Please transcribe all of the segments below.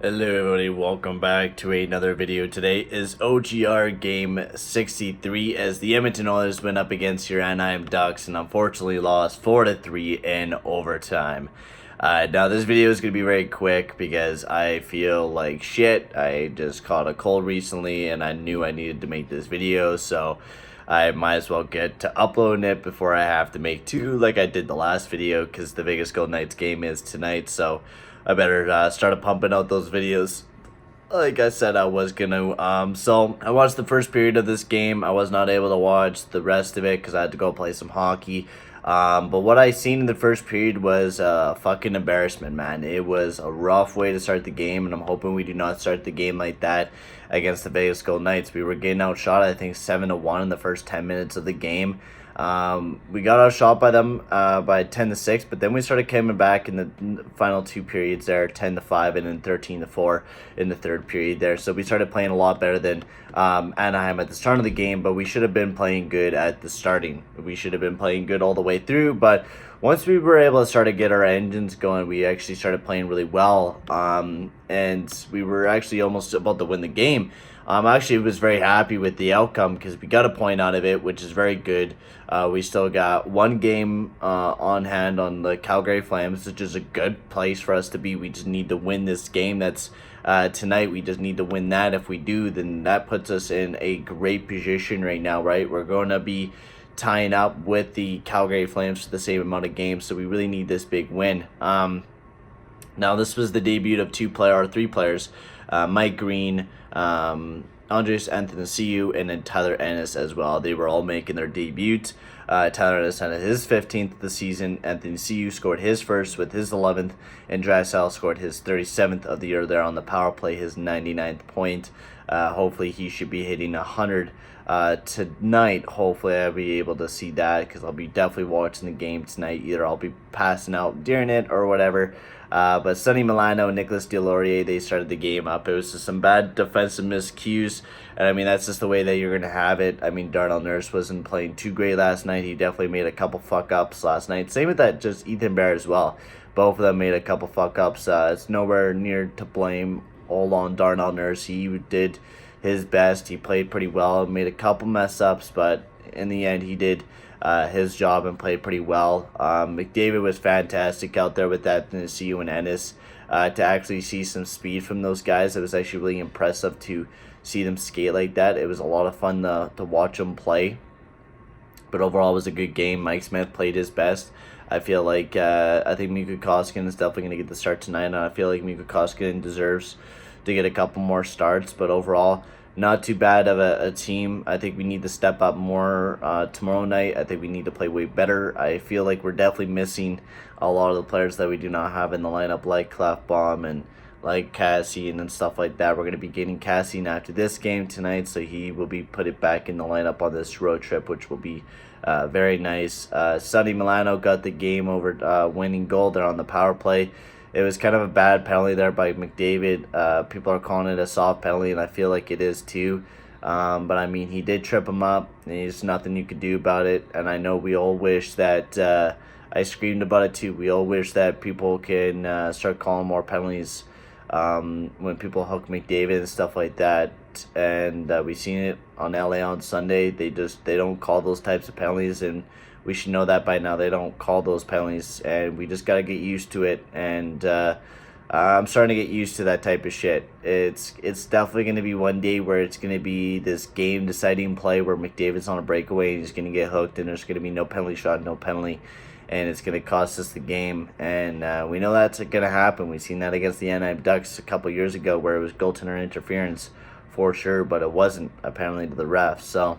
Hello everybody, welcome back to another video. Today is OGR game 63 as the Edmonton Oilers went up against your Anaheim Ducks and unfortunately lost 4-3 in overtime. Now this video is going to be very quick because I feel like shit. I just caught a cold recently and I knew I needed to make this video, so I might as well get to uploading it before I have to make two like I did the last video, because the Vegas Golden Knights game is tonight, so I better start pumping out those videos like I said I was gonna. So I watched the first period of this game. I was not able to watch the rest of it because I had to go play some hockey. But what I seen in the first period was a fucking embarrassment, man. It was a rough way to start the game, and I'm hoping we do not start the game like that against the Vegas Golden Knights. We were getting outshot, I think 7-1 in the first 10 minutes of the game. We got outshot by them by 10-6, but then we started coming back in the final two periods there, 10-5 and then 13-4 in the third period there. So we started playing a lot better than Anaheim at the start of the game, but we should have been playing good at the starting. We should have been playing good all the way through, but once we were able to start to get our engines going, we actually started playing really well, and we were actually almost about to win the game. Actually was very happy with the outcome because we got a point out of it, which is very good. We still got one game on hand on the Calgary Flames, which is a good place for us to be. We just need to win this game that's tonight. We just need to win that. If we do, then that puts us in a great position right now, right? We're going to be tying up with the Calgary Flames for the same amount of games, so we really need this big win. Now, this was the debut of three players, Mike Green, Andres Anthony, and then Tyler Ennis as well. They were all making their debut. Tyler Ennis had his 15th of the season. Anthony scored his first with his 11th, and Drysdale scored his 37th of the year there on the power play, his 99th point. Hopefully he should be hitting 100 tonight. Hopefully I'll be able to see that because I'll be definitely watching the game tonight. Either I'll be passing out during it or whatever. But Sonny Milano and Nicholas Deslauriers, they started the game up. It was just some bad defensive miscues, and I mean that's just the way that you're gonna have it. I mean Darnell Nurse wasn't playing too great last night. He definitely made a couple fuck ups last night. Same with that, just Ethan Bear as well. Both of them made a couple fuck ups. It's nowhere near to blame all on Darnell Nurse. He did his best. He played pretty well, made a couple mess ups, but in the end he did his job and played pretty well. McDavid was fantastic out there with that Tennessee and Ennis. To actually see some speed from those guys, it was actually really impressive to see them skate like that. It was a lot of fun to watch them play. But overall, it was a good game. Mike Smith played his best. I feel like I think Mikko Koskinen is definitely going to get the start tonight, and I feel like Mikko Koskinen deserves to get a couple more starts. But overall, not too bad of a team. I think we need to step up more tomorrow night. I think we need to play way better. I feel like we're definitely missing a lot of the players that we do not have in the lineup, like Clefbaum and like Cassian and stuff like that. We're going to be getting Cassian after this game tonight, so he will be put it back in the lineup on this road trip, which will be very nice. Sonny Milano got the game over winning goal there on the power play. It was kind of a bad penalty there by McDavid. People are calling it a soft penalty, and I feel like it is too. But I mean, he did trip him up, and there's nothing you could do about it. And I know we all wish that I screamed about it too. We all wish that people can start calling more penalties when people hook McDavid and stuff like that. And we seen it on LA on Sunday. They don't call those types of penalties, and we should know that by now. They don't call those penalties, and we just got to get used to it. And I'm starting to get used to that type of shit. It's definitely going to be one day where it's going to be this game-deciding play where McDavid's on a breakaway and he's going to get hooked, and there's going to be no penalty shot, no penalty, and it's going to cost us the game. And we know that's going to happen. We've seen that against the Anaheim Ducks a couple years ago where it was goaltender interference for sure, but it wasn't apparently to the ref. So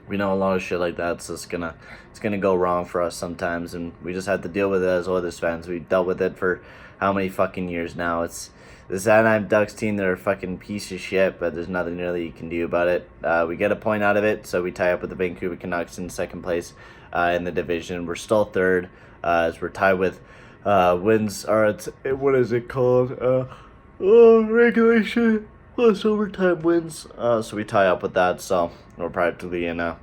we know a lot of shit like that's just it's gonna go wrong for us sometimes, and we just have to deal with it as Oilers fans. We've dealt with it for how many fucking years now? It's this Anaheim Ducks team. They're a fucking piece of shit, but there's nothing really you can do about it. We get a point out of it, so we tie up with the Vancouver Canucks in second place in the division. We're still third as we're tied with wins. Or what is it called? Regulation plus overtime wins. So we tie up with that. So we're practically in a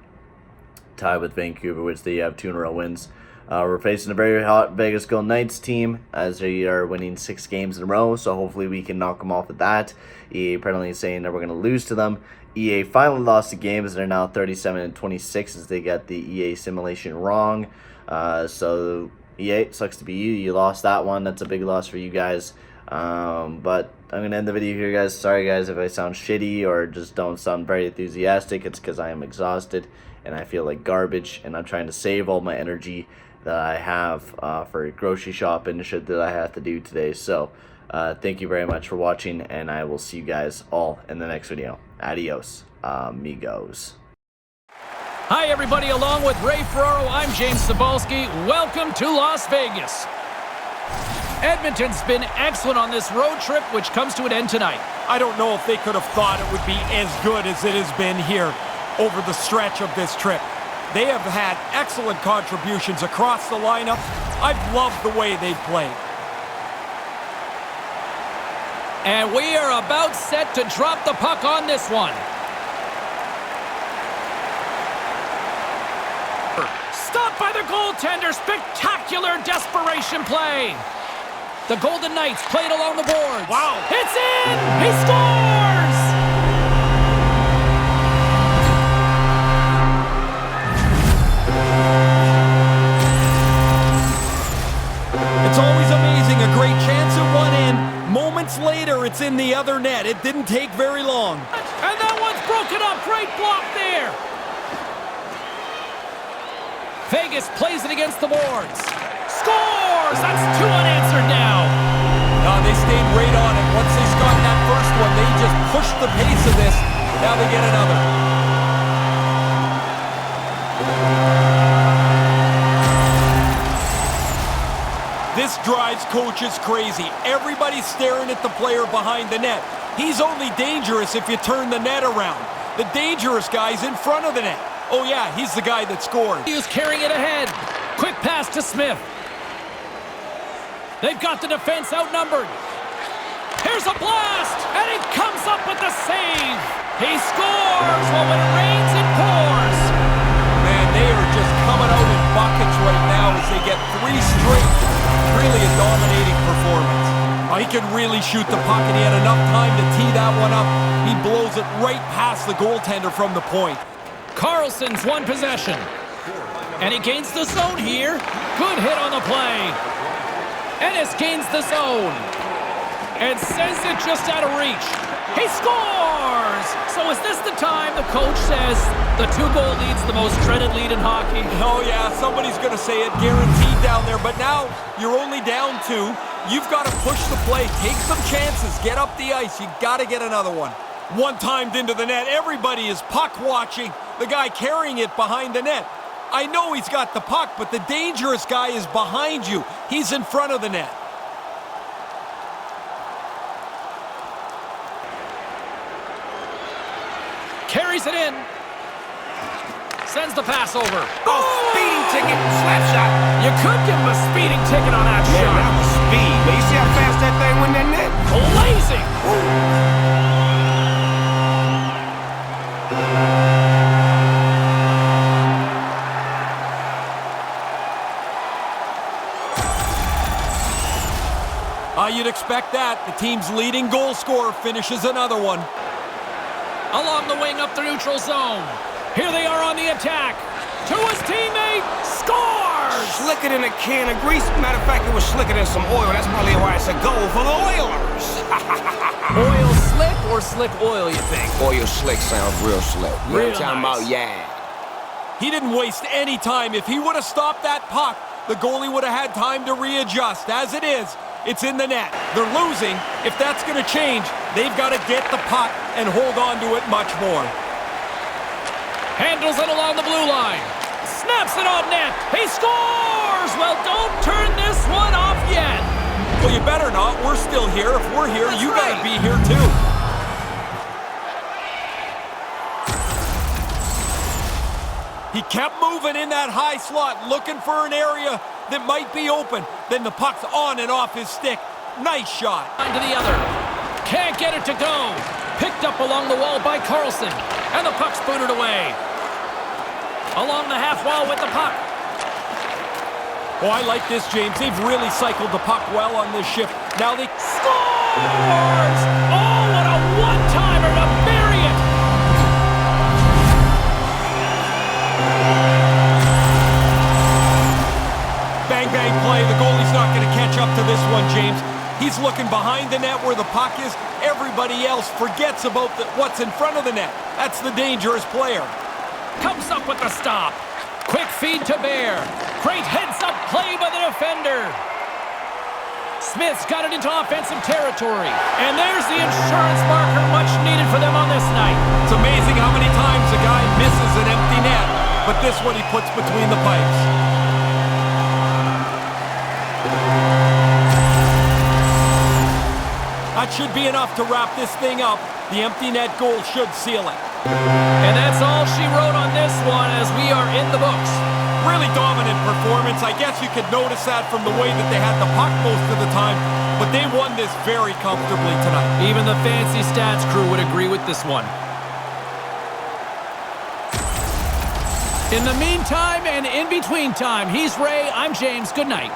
tie with Vancouver, which they have 2 in a row wins. We're facing a very hot Vegas Golden Knights team as they are winning 6 games in a row, so hopefully we can knock them off with that. EA apparently is saying that we're going to lose to them. EA finally lost the game as they're now 37-26 as they got the EA simulation wrong. So EA, it sucks to be you. You lost that one. That's a big loss for you guys. But I'm going to end the video here, guys. Sorry, guys, if I sound shitty or just don't sound very enthusiastic. It's because I am exhausted and I feel like garbage, and I'm trying to save all my energy that I have for grocery shopping and shit that I have to do today. So thank you very much for watching, and I will see you guys all in the next video. Adios, amigos. Hi everybody, along with Ray Ferraro, I'm James Cebulski. Welcome to Las Vegas. Edmonton's been excellent on this road trip, which comes to an end tonight. I don't know if they could have thought it would be as good as it has been here over the stretch of this trip. They have had excellent contributions across the lineup. I've loved the way they've played. And we are about set to drop the puck on this one. Stopped by the goaltender. Spectacular desperation play. The Golden Knights played along the boards. Wow. It's in! He scores! It's always amazing. A great chance at one end. Moments later, it's in the other net. It didn't take very long. And that one's broken up. Great block there. Vegas plays it against the boards. Scores! That's 2 unanswered now. No, they stayed right on it. Once they got that first one, they just pushed the pace of this. Now they get another. This drives coaches crazy. Everybody's staring at the player behind the net. He's only dangerous if you turn the net around. The dangerous guy's in front of the net. Oh yeah, he's the guy that scored. He's carrying it ahead. Quick pass to Smith. They've got the defense outnumbered. Here's a blast, and he comes up with the save. He scores. Well, when it rains, it pours. Man, they are just coming out in buckets right now as they get 3 straight. Really a dominating performance. Oh, he can really shoot the puck, and he had enough time to tee that one up. He blows it right past the goaltender from the point. Carlson's one possession. And he gains the zone here. Good hit on the play. Ennis gains the zone. And sends it just out of reach. He scores! So is this the time the coach says the 2-goal lead's the most dreaded lead in hockey? Oh yeah, somebody's going to say it guaranteed down there. But now you're only down 2. You've got to push the play. Take some chances. Get up the ice. You got to get another one. One timed into the net. Everybody is puck watching. The guy carrying it behind the net. I know he's got the puck, but the dangerous guy is behind you. He's in front of the net. Carries it in. Sends the pass over. Oh, speeding ticket, slap shot. You could give him a speeding ticket on that Man, shot. that was speed. Man, you see how fast that thing went in that net? Blazing. You'd expect that. The team's leading goal scorer finishes another one. Along the wing up the neutral zone. Here they are on the attack. To his teammate. Scores! Slicker than a can of grease. Matter of fact, it was slicker than some oil. That's probably why it's a goal for the Oilers. Oil slick or slick oil, you think? Oil slick sounds real slick. You know what I'm talking about? Yeah. He didn't waste any time. If he would have stopped that puck, the goalie would have had time to readjust. As it is, it's in the net. They're losing. If that's going to change, they've got to get the puck and hold on to it much more. Handles it along the blue line. Snaps it on net. He scores! Well, don't turn this one off yet. Well, you better not. We're still here. If we're here, That's you right. got to be here too. He kept moving in that high slot, looking for an area that might be open. Then the puck's on and off his stick. Nice shot. One to the other. Can't get it to go. Picked up along the wall by Carlson. And the puck's booted away. Along the half wall with the puck. Oh, I like this, James. They've really cycled the puck well on this shift. Now they Scores! Oh, what a one-timer to bury it! bang, bang play. The goalie's not going to catch up to this one, James. He's looking behind the net where the puck is. Everybody else forgets about what's in front of the net. That's the dangerous player. Comes up with the stop. Quick feed to Bear. Great heads-up play by the defender. Smith's got it into offensive territory. And there's the insurance marker, much needed for them on this night. It's amazing how many times a guy misses an empty net, but this one he puts between the pipes. That should be enough to wrap this thing up. The empty net goal should seal it. And that's all she wrote on this one as we are in the books. Really dominant performance. I guess you could notice that from the way that they had the puck most of the time, but they won this very comfortably tonight. Even the fancy stats crew would agree with this one. In the meantime and in between time, he's Ray, I'm James. Good night.